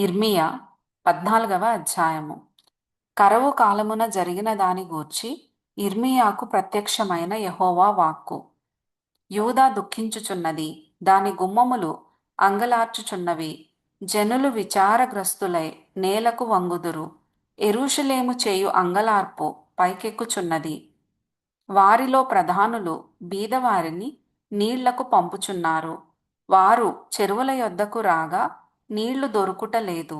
ఇర్మియా 14వ అధ్యాయము. కరవు కాలమున జరిగిన దాని గూర్చి ఇర్మియాకు ప్రత్యక్షమైన యెహోవా వాక్కు. యూదా దుఃఖించుచున్నది, దాని గుమ్మములు అంగలార్చుచున్నవి. జనులు విచారగ్రస్తులై నేలకు వంగుదురు. యెరూషలేము చేయు అంగలార్పు పైకెక్కుచున్నది. వారిలో ప్రధానులు బీదవారిని నీళ్లకు పంపుచున్నారు. వారు చెరువుల యొద్దకు రాగా నీళ్లు దొరుకుటలేదు.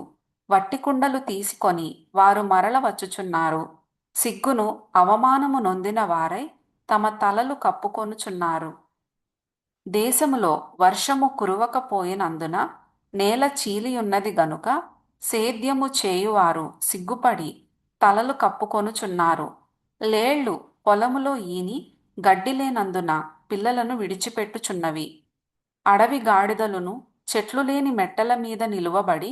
వట్టి కుండలు తీసుకొని వారు మరల వచ్చుచున్నారు. సిగ్గును అవమానము నొందిన వారై తమ తలలు కప్పుకొనుచున్నారు. దేశములో వర్షము కురవకపోయినందున నేల చీలియున్నది గనుక సేద్యము చేయువారు సిగ్గుపడి తలలు కప్పుకొనుచున్నారు. లేళ్లు పొలములో ఈని గడ్డి లేనందున పిల్లలను విడిచిపెట్టుచున్నవి. అడవి గాడిదలును చెట్లు లేని మెట్టల మీద నిలువబడి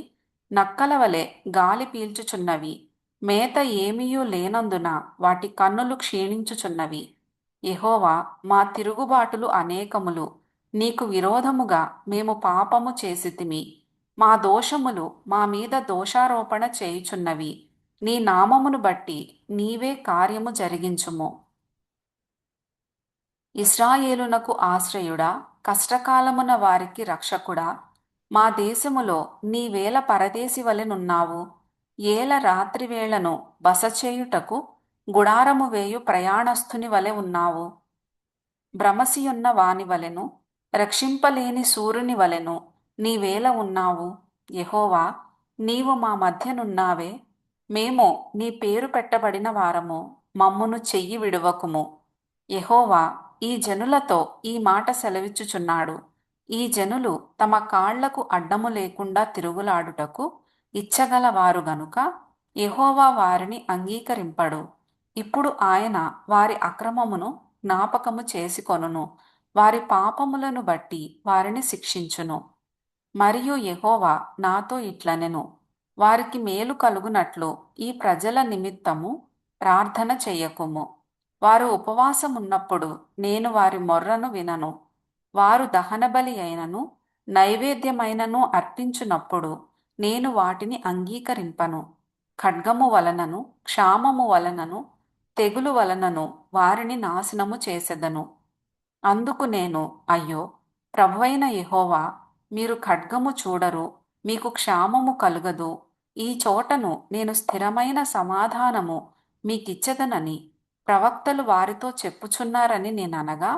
నక్కల వలె గాలి పీల్చుచున్నవి. మేత ఏమీయూ లేనందున వాటి కన్నులు క్షీణించుచున్నవి. యెహోవా, మా తిరుగుబాటులు అనేకములు. నీకు విరోధముగా మేము పాపము చేసితిమి. మా దోషములు మా మీద దోషారోపణ చేయుచున్నవి. నీ నామమును బట్టి నీవే కార్యము జరిగించుము. ఇశ్రాయేలునకు ఆశ్రయుడా, కష్టకాలమున వారికి రక్షకుడా, మా దేశములో నీవేల పరదేశి వలెనున్నావు. ఏల రాత్రివేళను బసచేయుటకు గుడారము వేయు ప్రయాణస్థుని వలె ఉన్నావు. భ్రమసియున్న వాని వలెను, రక్షింపలేని సూర్యుని వలెను నీవేల ఉన్నావు. యెహోవా, నీవు మా మధ్యనున్నావే. మేము నీ పేరు పెట్టబడిన వారము. మమ్మును చెయ్యి విడువకుము. యెహోవా ఈ జనులతో ఈ మాట సెలవిచ్చుచున్నాడు. ఈ జనులు తమ కాళ్లకు అడ్డము లేకుండా తిరుగులాడుటకు ఇచ్చగలవారు గనుక యెహోవా వారిని అంగీకరింపడు. ఇప్పుడు ఆయన వారి అక్రమమును జ్ఞాపకము చేసుకొనును, వారి పాపములను బట్టి వారిని శిక్షించును. మరియు యెహోవా నాతో ఇట్లనెను, వారికి మేలు కలుగునట్లు ఈ ప్రజల నిమిత్తము ప్రార్థన చెయ్యకుము. వారు ఉపవాసమున్నప్పుడు నేను వారి మొర్రను వినను. వారు దహనబలి అయినను నైవేద్యమైనను అర్పించునప్పుడు నేను వాటిని అంగీకరింపను. ఖడ్గము వలనను క్షామము వలనను తెగులు వలనను వారిని నాశనము చేసెదను. అందుకు నేను, అయ్యో ప్రభువైన యెహోవా, మీరు ఖడ్గము చూడరు, మీకు క్షామము కలుగదు. ఈ చోటను నేను స్థిరమైన సమాధానము మీకిచ్చెదనని ప్రవక్తలు వారితో చెప్పుచున్నారని నేననగా,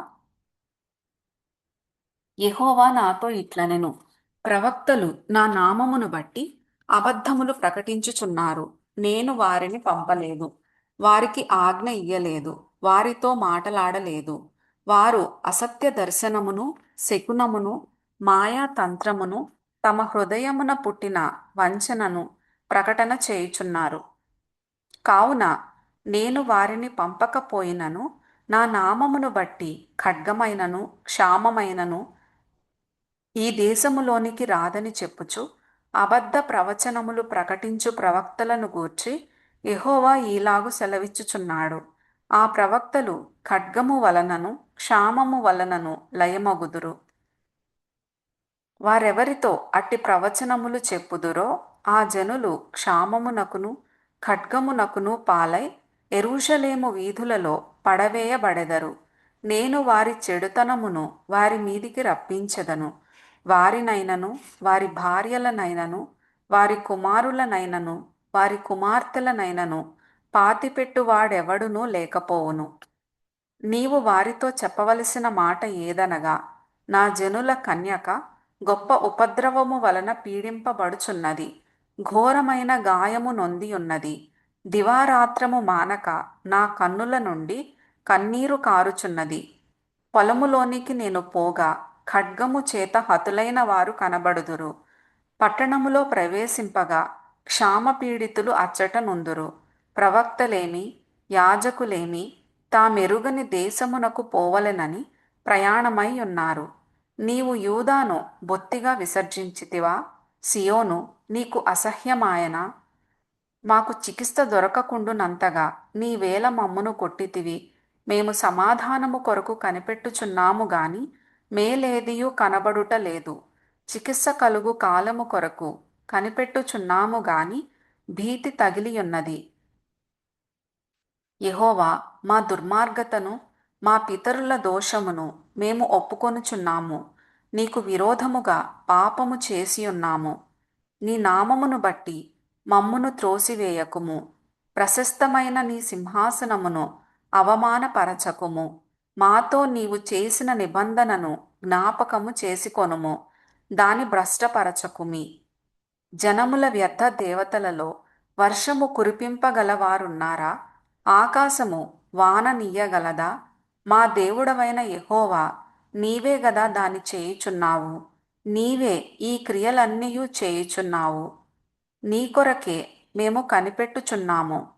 యెహోవా నాతో ఇట్లనెను, ప్రవక్తలు నా నామమును బట్టి అబద్ధములు ప్రకటించుచున్నారు. నేను వారిని పంపలేదు, వారికి ఆజ్ఞ ఇయ్యలేదు, వారితో మాటలాడలేదు. వారు అసత్య దర్శనమును శకునమును మాయా తంత్రమును తమ హృదయమున పుట్టిన వంచనను ప్రకటన చేయుచున్నారు. కావున నేను వారిని పంపకపోయినను నా నామమును బట్టి ఖడ్గమైనను క్షామమైనను ఈ దేశములోనికి రాదని చెప్పుచు అబద్ధ ప్రవచనములు ప్రకటించు ప్రవక్తలను గూర్చి యెహోవా ఈలాగు సెలవిచ్చుచున్నాడు. ఆ ప్రవక్తలు ఖడ్గము వలనను క్షామము వలనను లయమగుదురు. వారెవరితో అట్టి ప్రవచనములు చెప్పుదురో ఆ జనులు క్షామమునకును ఖడ్గమునకును పాలై యెరూషలేము వీధులలో పడవేయబడెదరు. నేను వారి చెడుతనమును వారి మీదికి రప్పించెదను. వారినైనను వారి భార్యలనైనను వారి కుమారులనైనను వారి కుమార్తెలనైనను పాతిపెట్టువాడెవడునూ లేకపోవును. నీవు వారితో చెప్పవలసిన మాట ఏదనగా, నా జనుల కన్యక గొప్ప ఉపద్రవము వలన పీడింపబడుచున్నది, ఘోరమైన గాయము నొందియున్నది. దివారాత్రము మానక నా కన్నుల నుండి కన్నీరు కారుచున్నది. పొలములోనికి నేను పోగా ఖడ్గము చేత హతులైన వారు కనబడుదురు. పట్టణములో ప్రవేశింపగా క్షామపీడితులు అచ్చట నుందురు. ప్రవక్తలేమి యాజకులేమి తామెరుగని దేశమునకు పోవలెనని ప్రయాణమై ఉన్నారు. నీవు యూదాను బొత్తిగా విసర్జించితివా? సియోను నీకు అసహ్యమాయనా? మాకు చికిత్స దొరకకుండునంతగా నీవేల మమ్మును కొట్టితివి. మేము సమాధానము కొరకు కనిపెట్టుచున్నాము గాని మేలేదియూ కనబడుట లేదు. చికిత్స కలుగు కాలము కొరకు కనిపెట్టుచున్నాము గాని భీతి తగిలియున్నది. యెహోవా, మా దుర్మార్గతను మా పితరుల దోషమును మేము ఒప్పుకొనుచున్నాము. నీకు విరోధముగా పాపము చేసియున్నాము. నీ నామమును బట్టి మమ్మును త్రోసివేయకుము. ప్రశస్తమైన నీ సింహాసనమును అవమానపరచకుము. మాతో నీవు చేసిన నిబంధనను జ్ఞాపకము చేసుకొనుము. దాని భ్రష్టపరచకుమి. జనముల వ్యర్థ దేవతలలో వర్షము కురిపింపగలవారున్నారా? ఆకాశము వాననీయగలదా? మా దేవుడవైన యెహోవా, నీవే గదా దాని చేయుచున్నావు. నీవే ఈ క్రియలన్నీయు చేయుచున్నావు. నీ కొరకే మేము కనిపెట్టుచున్నాము.